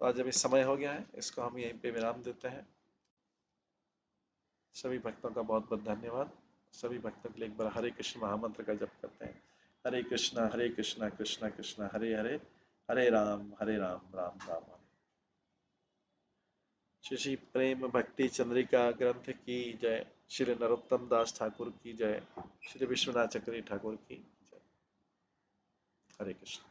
तो आज अभी समय हो गया है, इसको हम यहीं पे विराम देते हैं। सभी भक्तों का बहुत बहुत धन्यवाद। सभी भक्तों के लिए एक बार हरे कृष्ण महामंत्र का जप करते हैं। हरे कृष्णा कृष्णा कृष्णा हरे हरे, हरे राम राम राम हरे। श्री श्री प्रेम भक्ति चंद्रिका ग्रंथ की जय। श्री नरोत्तम दास ठाकुर की जय। श्री विश्वनाथ चक्रवर्ती ठाकुर की जय। हरे कृष्ण।